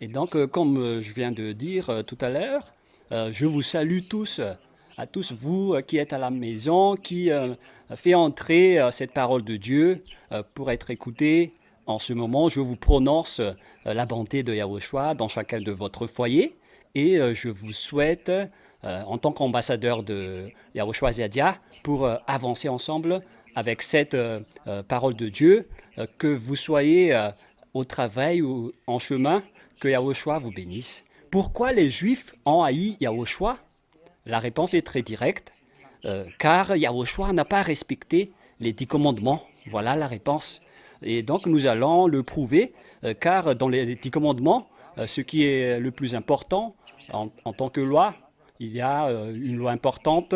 Et donc, comme je viens de dire tout à l'heure, je vous salue tous, à tous vous qui êtes à la maison, qui fait entrer cette parole de Dieu pour être écoutée. En ce moment, je vous prononce la bonté de Yahushua dans chacun de votre foyer et je vous souhaite, en tant qu'ambassadeur de Yahushua Ziadia, pour avancer ensemble avec cette parole de Dieu, que vous soyez au travail ou en chemin, que Yahushua vous bénisse. Pourquoi les Juifs ont haï Yahushua? La réponse est très directe, car Yahushua n'a pas respecté les 10 commandements. Voilà la réponse. Et donc nous allons le prouver, car dans les 10 commandements, ce qui est le plus important en tant que loi, il y a une loi importante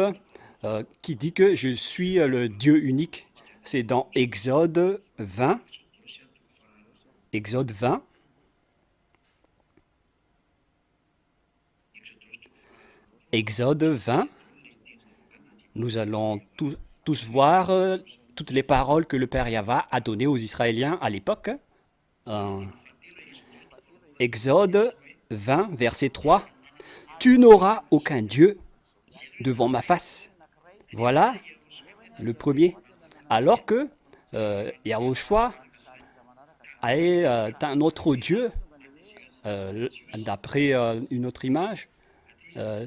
qui dit que je suis le Dieu unique. C'est dans Exode 20. Exode 20. Exode 20. Nous allons tous voir toutes les paroles que le Père Yahva a données aux Israéliens à l'époque. Euh, Exode 20, verset 3. Tu n'auras aucun Dieu devant ma face. Voilà le premier. Alors que Yahushua est un autre Dieu, d'après une autre image.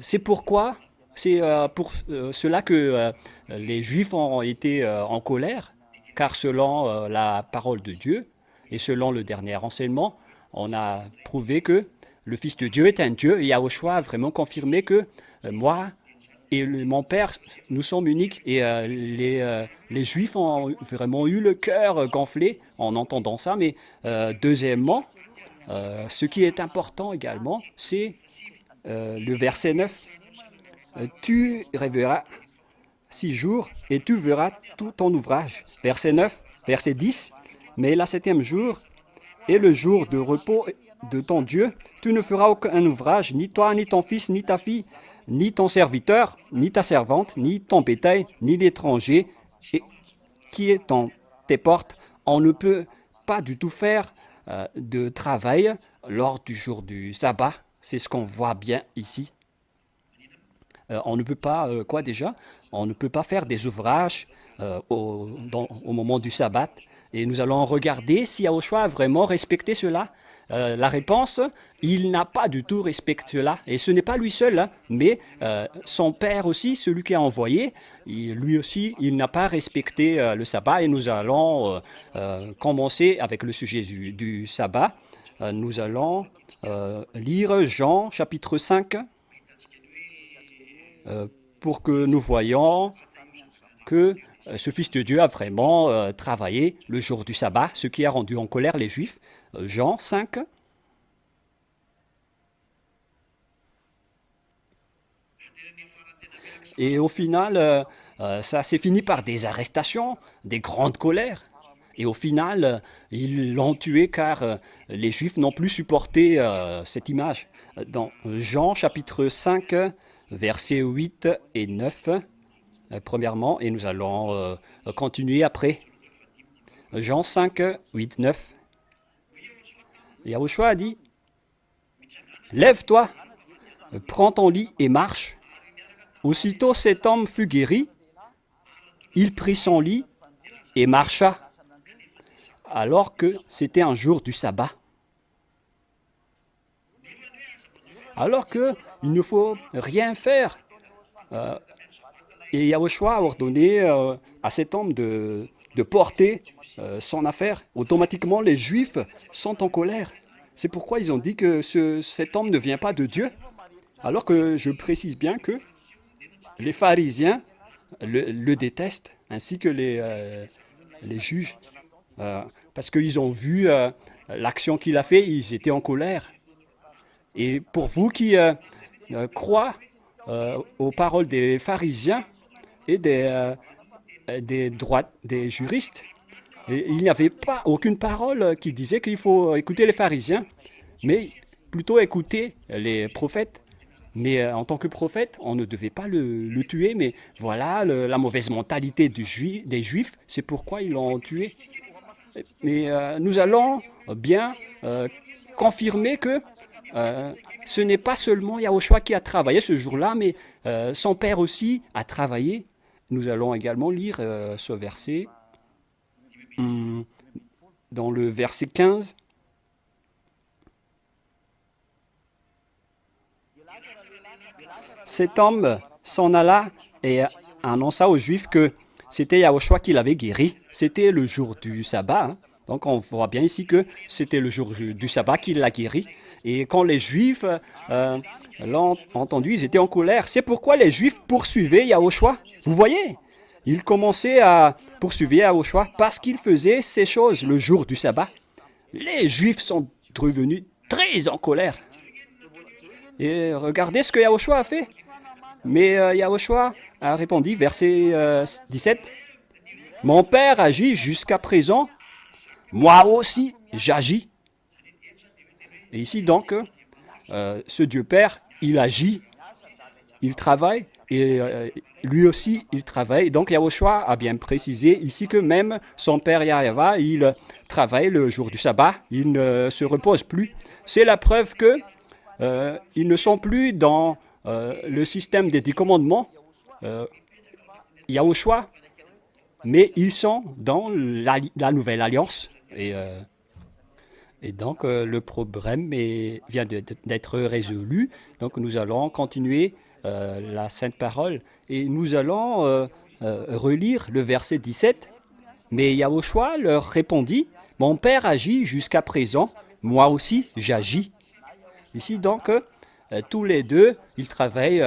C'est pourquoi, c'est pour cela que les Juifs ont été en colère, car selon la parole de Dieu et selon le dernier enseignement, on a prouvé que le Fils de Dieu est un Dieu et Yahushua a vraiment confirmé que moi et mon Père, nous sommes uniques. Et les Juifs ont vraiment eu le cœur gonflé en entendant ça. Mais deuxièmement, ce qui est important également, c'est le verset 9. Tu rêveras 6 jours et tu verras tout ton ouvrage. Verset 9, verset 10. Mais la septième jour est le jour de repos de ton Dieu. Tu ne feras aucun ouvrage, ni toi, ni ton fils, ni ta fille, ni ton serviteur, ni ta servante, ni ton bétail, ni l'étranger qui est dans tes portes. On ne peut pas du tout faire de travail lors du jour du sabbat. C'est ce qu'on voit bien ici. On ne peut pas, quoi déjà? On ne peut pas faire des ouvrages au moment du sabbat. Et nous allons regarder si Yahushua a vraiment respecté cela. La réponse, il n'a pas du tout respecté cela. Et ce n'est pas lui seul, hein, mais son père aussi, celui qui a envoyé, lui aussi, il n'a pas respecté le sabbat. Et nous allons commencer avec le sujet du sabbat. Nous allons lire Jean chapitre 5 pour que nous voyions que ce Fils de Dieu a vraiment travaillé le jour du sabbat, ce qui a rendu en colère les Juifs. Jean 5. Et au final, ça s'est fini par des arrestations, des grandes colères. Et au final, ils l'ont tué car les Juifs n'ont plus supporté cette image. Dans Jean chapitre 5, versets 8 et 9, premièrement, et nous allons continuer après. Jean 5, 8, 9. Yahushua a dit, « Lève-toi, prends ton lit et marche. » Aussitôt cet homme fut guéri, il prit son lit et marcha, alors que c'était un jour du sabbat. Alors qu'il ne faut rien faire. Et Yahushua a ordonné à cet homme de porter son affaire. Automatiquement, les Juifs sont en colère. C'est pourquoi ils ont dit que cet homme ne vient pas de Dieu. Alors que je précise bien que les pharisiens le détestent, ainsi que les juges. Parce qu'ils ont vu l'action qu'il a fait, ils étaient en colère. Et pour vous qui croient aux paroles des pharisiens et des juristes, et il n'y avait pas aucune parole qui disait qu'il faut écouter les pharisiens, mais plutôt écouter les prophètes. Mais en tant que prophète, on ne devait pas le tuer, mais voilà la mauvaise mentalité des Juifs, c'est pourquoi ils l'ont tué. Mais nous allons bien confirmer que ce n'est pas seulement Yahushua qui a travaillé ce jour-là, mais son père aussi a travaillé. Nous allons également lire ce verset dans le verset 15. Cet homme s'en alla et annonça aux Juifs que c'était Yahushua qui l'avait guéri. C'était le jour du sabbat. Hein. Donc on voit bien ici que c'était le jour du sabbat qu'il l'a guéri. Et quand les Juifs l'ont entendu, ils étaient en colère. C'est pourquoi les Juifs poursuivaient Yahushua. Vous voyez, ils commençaient à poursuivre Yahushua parce qu'il faisait ces choses le jour du sabbat. Les Juifs sont devenus très en colère. Et regardez ce que Yahushua a fait. Mais Yahushua a répondu, verset 17, « Mon Père agit jusqu'à présent, moi aussi j'agis. » Et ici donc, ce Dieu Père, il agit, il travaille, et lui aussi il travaille. Donc Yahushua a bien précisé ici que même son Père Yahweh, il travaille le jour du sabbat, il ne se repose plus. C'est la preuve que ils ne sont plus dans le système des 10 commandements, Yahushua, mais ils sont dans la nouvelle alliance. Et donc, le problème vient d'être résolu. Donc, nous allons continuer la Sainte Parole et nous allons relire le verset 17. Mais Yahushua leur répondit, « Mon Père agit jusqu'à présent, moi aussi j'agis. » Ici, donc, tous les deux, ils travaillent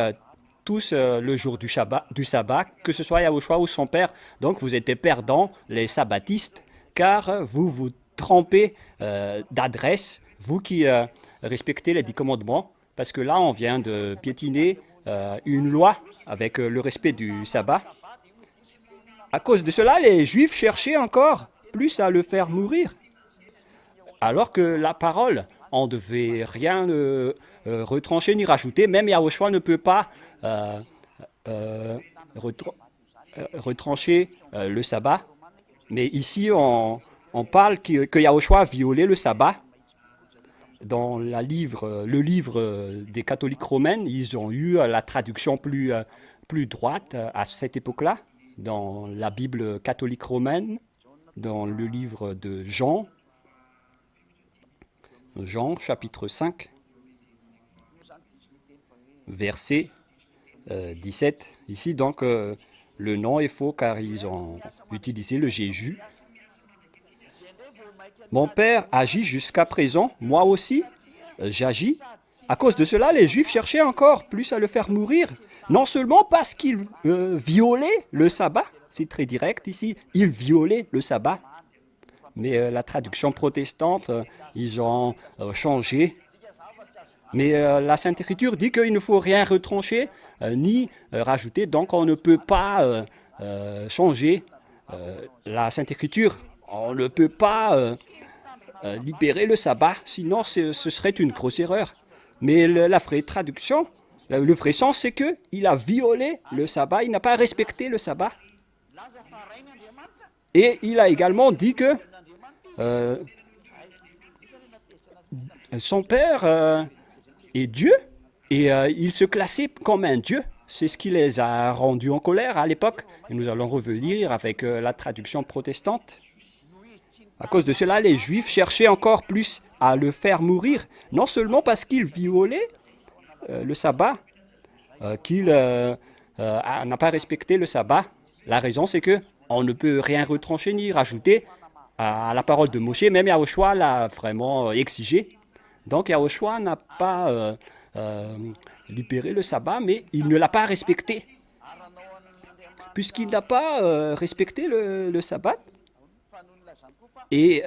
tous le jour du sabbat, que ce soit Yahushua ou son père. Donc, vous êtes perdants, les sabbatistes, car vous vous trompez d'adresse, vous qui respectez les 10 commandements, parce que là, on vient de piétiner une loi avec le respect du sabbat. À cause de cela, les Juifs cherchaient encore plus à le faire mourir, alors que la parole, on ne devait rien retrancher ni rajouter. Même Yahushua ne peut pas retrancher le sabbat. Mais ici, on parle que Yahushua a violé le sabbat. Dans le livre des catholiques romains, ils ont eu la traduction plus droite à cette époque-là. Dans la Bible catholique romaine, dans le livre de Jean, chapitre 5, verset 17. Ici, donc, le nom est faux car ils ont utilisé le Jésus. Mon Père agit jusqu'à présent, moi aussi j'agis. À cause de cela, les Juifs cherchaient encore plus à le faire mourir. Non seulement parce qu'il violait le sabbat, c'est très direct ici, il violait le sabbat. Mais la traduction protestante, ils ont changé. Mais la Sainte Écriture dit qu'il ne faut rien retrancher ni rajouter. Donc on ne peut pas changer la Sainte Écriture. On ne peut pas libérer le sabbat, sinon ce serait une grosse erreur. Mais la vraie traduction, le vrai sens, c'est qu'il a violé le sabbat, il n'a pas respecté le sabbat. Et il a également dit que son père est Dieu et il se classait comme un Dieu. C'est ce qui les a rendus en colère à l'époque. Et nous allons revenir avec la traduction protestante. À cause de cela, les Juifs cherchaient encore plus à le faire mourir, non seulement parce qu'il violait le sabbat, qu'il n'a pas respecté le sabbat. La raison, c'est que on ne peut rien retrancher ni rajouter à la parole de Moshe. Même Yahushua l'a vraiment exigé. Donc Yahushua n'a pas libéré le sabbat, mais il ne l'a pas respecté. Puisqu'il n'a pas respecté le sabbat, et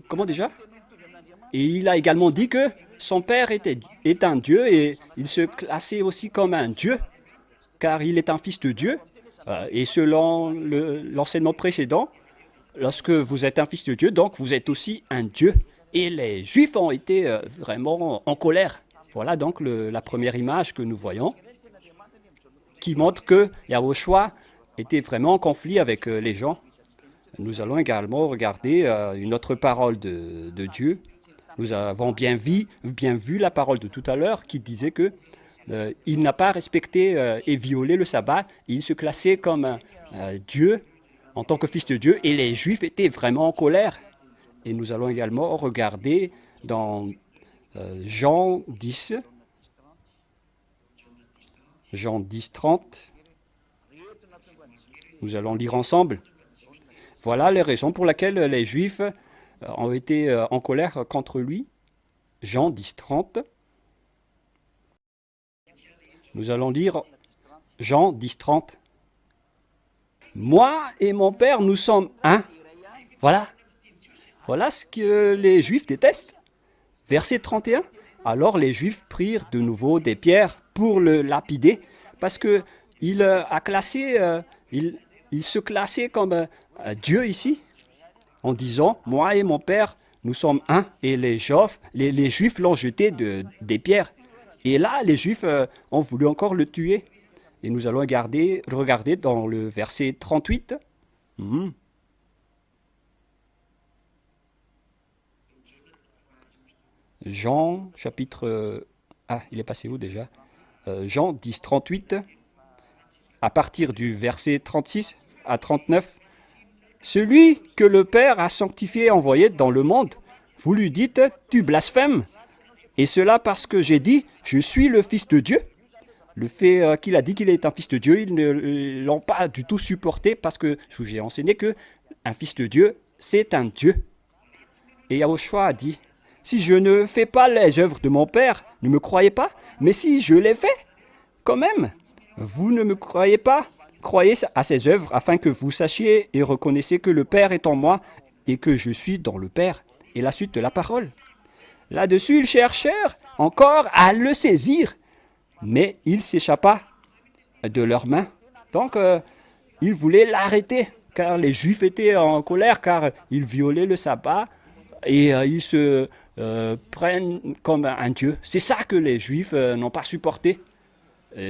comment déjà? Et il a également dit que son père est un Dieu et il se classait aussi comme un Dieu, car il est un fils de Dieu. Et selon l'enseignement précédent, lorsque vous êtes un fils de Dieu, donc vous êtes aussi un Dieu. Et les Juifs ont été vraiment en colère. Voilà donc la première image que nous voyons, qui montre que Yahushua était vraiment en conflit avec les gens. Nous allons également regarder une autre parole de Dieu Nous avons bien vu la parole de tout à l'heure qui disait que il n'a pas respecté et violé le sabbat. Il se classait comme Dieu, en tant que fils de Dieu, et les Juifs étaient vraiment en colère. Et nous allons également regarder dans Jean 10, Jean 10, 30. Nous allons lire ensemble. Voilà les raisons pour lesquelles les Juifs ont été en colère contre lui. Jean 10, 30. Nous allons lire Jean 10, 30. Moi et mon Père, nous sommes un. Voilà. Voilà ce que les Juifs détestent. Verset 31. Alors les Juifs prirent de nouveau des pierres pour le lapider, parce que il se classait comme Dieu ici, en disant, moi et mon Père, nous sommes un. Et les Juifs l'ont jeté des pierres. Et là, les Juifs ont voulu encore le tuer. Et nous allons regarder dans le verset 38. Jean, chapitre... il est passé où déjà Jean 10, 38. À partir du verset 36 à 39. Celui que le Père a sanctifié et envoyé dans le monde, vous lui dites, tu blasphèmes. Et cela parce que j'ai dit, je suis le Fils de Dieu. Le fait qu'il a dit qu'il est un fils de Dieu, ils ne l'ont pas du tout supporté parce que je vous ai enseigné que un fils de Dieu, c'est un Dieu. Et Yahushua a dit, si je ne fais pas les œuvres de mon Père, ne me croyez pas, mais si je les fais, quand même, vous ne me croyez pas. Croyez à ces œuvres afin que vous sachiez et reconnaissiez que le Père est en moi et que je suis dans le Père. Et la suite de la parole. Là-dessus, ils cherchèrent encore à le saisir, mais il s'échappa de leurs mains. Donc, ils voulaient l'arrêter, car les Juifs étaient en colère, car ils violaient le sabbat et ils se prennent comme un Dieu. C'est ça que les Juifs n'ont pas supporté.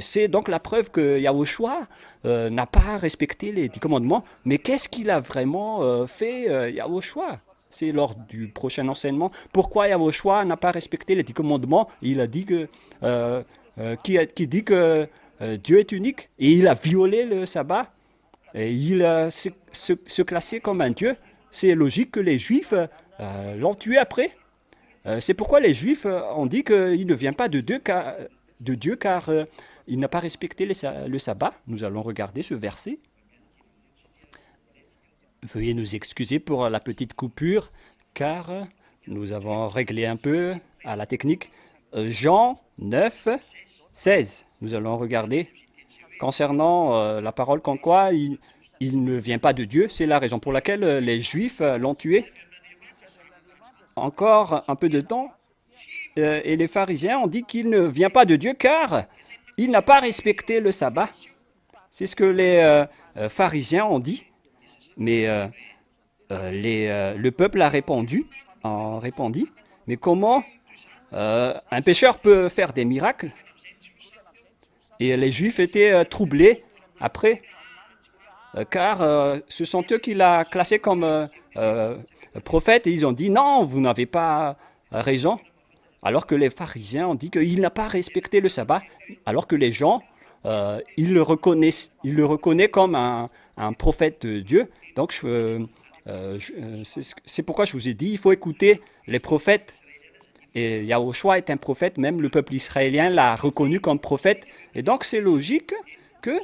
C'est donc la preuve que Yahushua n'a pas respecté les 10 commandements. Mais qu'est-ce qu'il a vraiment fait, Yahushua? C'est lors du prochain enseignement. Pourquoi Yahushua n'a pas respecté les 10 commandements? Il a dit que qui dit que Dieu est unique et il a violé le sabbat et il se classait comme un Dieu. C'est logique que les Juifs l'ont tué après. C'est pourquoi les Juifs ont dit qu'il ne vient pas de Dieu car il n'a pas respecté le sabbat. Nous allons regarder ce verset. Veuillez nous excuser pour la petite coupure car nous avons réglé un peu à la technique. Jean 9, 16. Nous allons regarder concernant la parole comme quoi il ne vient pas de Dieu. C'est la raison pour laquelle les Juifs l'ont tué. Encore un peu de temps et les pharisiens ont dit qu'il ne vient pas de Dieu car il n'a pas respecté le sabbat. C'est ce que les pharisiens ont dit. Mais le peuple a répondu, mais comment un pécheur peut faire des miracles? Et les Juifs étaient troublés après, car ce sont eux qui l'ont classé comme prophète, et ils ont dit non, vous n'avez pas raison. Alors que les pharisiens ont dit qu'il n'a pas respecté le sabbat, alors que les gens, ils le reconnaissent comme un prophète de Dieu. Donc, c'est pourquoi je vous ai dit, il faut écouter les prophètes. Et Yahushua est un prophète, même le peuple israélien l'a reconnu comme prophète. Et donc, c'est logique que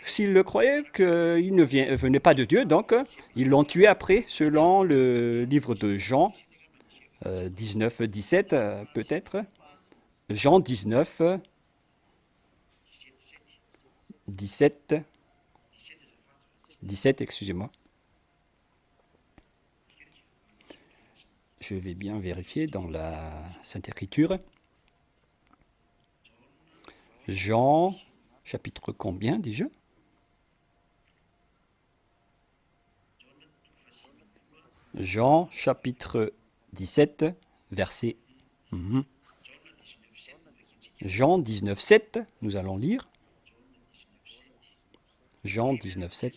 s'ils le croyaient qu'il ne venait pas de Dieu, donc ils l'ont tué après, selon le livre de Jean 19, 17, peut-être. Jean 19, 17, excusez-moi. Je vais bien vérifier dans la Sainte Écriture. Jean, chapitre combien déjà? Jean, chapitre 17, verset... Jean 19, 7, nous allons lire. Jean 19, 7.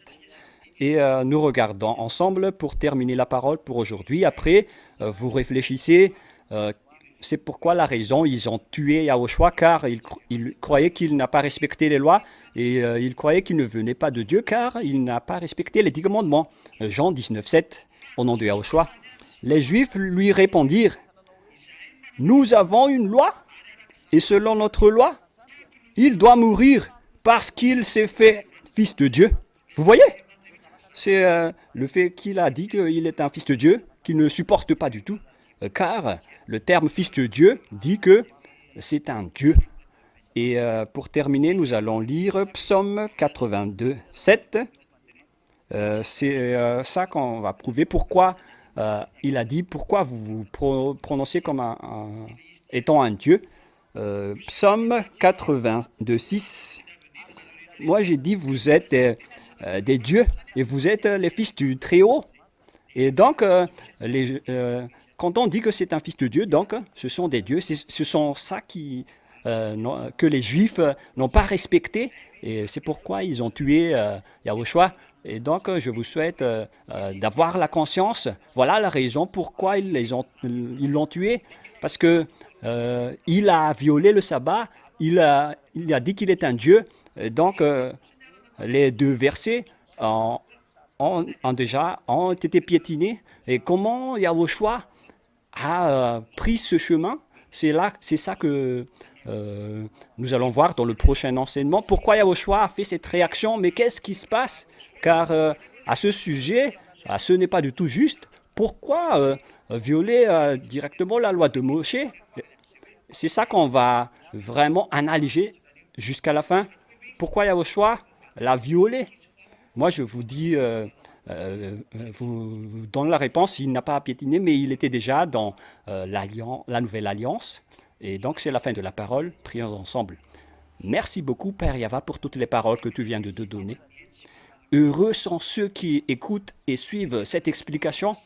Et nous regardons ensemble pour terminer la parole pour aujourd'hui. Après, vous réfléchissez Euh, c'est pourquoi la raison, ils ont tué Yahushua, car ils croyaient qu'il n'a pas respecté les lois, et ils croyaient qu'il ne venait pas de Dieu, car il n'a pas respecté les 10 commandements. Jean 19, 7, au nom de Yahushua. Les Juifs lui répondirent, nous avons une loi, et selon notre loi, il doit mourir parce qu'il s'est fait fils de Dieu. Vous voyez? C'est le fait qu'il a dit qu'il est un fils de Dieu, qu'il ne supporte pas du tout, car le terme fils de Dieu dit que c'est un Dieu. Et pour terminer, nous allons lire Psaume 82, 7. C'est ça qu'on va prouver pourquoi il a dit, pourquoi vous vous prononcez comme étant un Dieu. Psaume 82, 6. Moi j'ai dit, vous êtes des dieux et vous êtes les fils du Très-Haut. Et donc, quand on dit que c'est un fils de Dieu, donc ce sont des dieux. Ce sont ça que les Juifs n'ont pas respecté. Et c'est pourquoi ils ont tué Yahushua. Et donc, je vous souhaite d'avoir la conscience. Voilà la raison pourquoi ils l'ont tué. Parce que il a violé le sabbat. Il a dit qu'il est un Dieu. Et donc, les deux versets ont été piétinés. Et comment Yahushua a pris ce chemin, c'est ça que nous allons voir dans le prochain enseignement. Pourquoi Yahushua a fait cette réaction? Mais qu'est-ce qui se passe? Car à ce sujet, ce n'est pas du tout juste. Pourquoi violer directement la loi de Moshe? C'est ça qu'on va vraiment analyser jusqu'à la fin. Pourquoi Yahushua l'a violé? Moi, je vous dis, vous donne la réponse, il n'a pas piétiné, mais il était déjà dans la nouvelle alliance. Et donc, c'est la fin de la parole. Prions ensemble. Merci beaucoup, Père Yava, pour toutes les paroles que tu viens de te donner. Heureux sont ceux qui écoutent et suivent cette explication,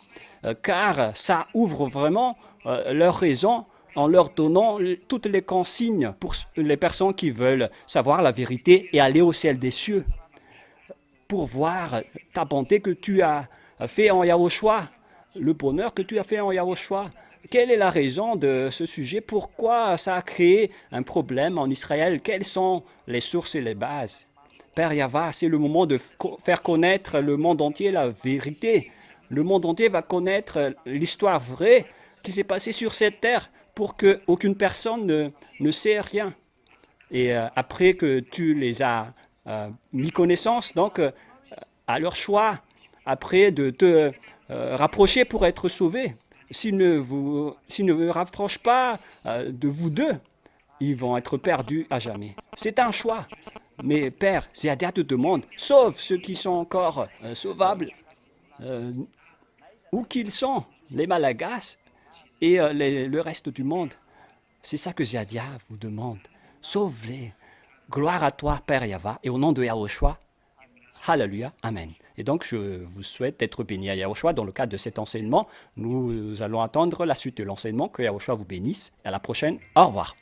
car ça ouvre vraiment leur raison en leur donnant toutes les consignes pour les personnes qui veulent savoir la vérité et aller au ciel des cieux, pour voir ta bonté que tu as fait en Yahushua, le bonheur que tu as fait en Yahushua. Quelle est la raison de ce sujet? Pourquoi ça a créé un problème en Israël? Quelles sont les sources et les bases? Père Yava, c'est le moment de faire connaître le monde entier la vérité. Le monde entier va connaître l'histoire vraie qui s'est passée sur cette terre pour qu'aucune personne ne sait rien. Et après que tu les as mis connaissance, donc à leur choix, après de te rapprocher pour être sauvé, s'ils ne vous rapprochent pas de vous deux, ils vont être perdus à jamais. C'est un choix. Mais Père, Zéadia te demande, sauve ceux qui sont encore sauvables, où qu'ils sont, les Malagasy et le reste du monde. C'est ça que Zéadia vous demande. Sauve-les. Gloire à toi, Père Yava, et au nom de Yahushua. Alléluia, Amen. Et donc, je vous souhaite d'être béni à Yahushua dans le cadre de cet enseignement. Nous allons attendre la suite de l'enseignement. Que Yahushua vous bénisse. À la prochaine. Au revoir.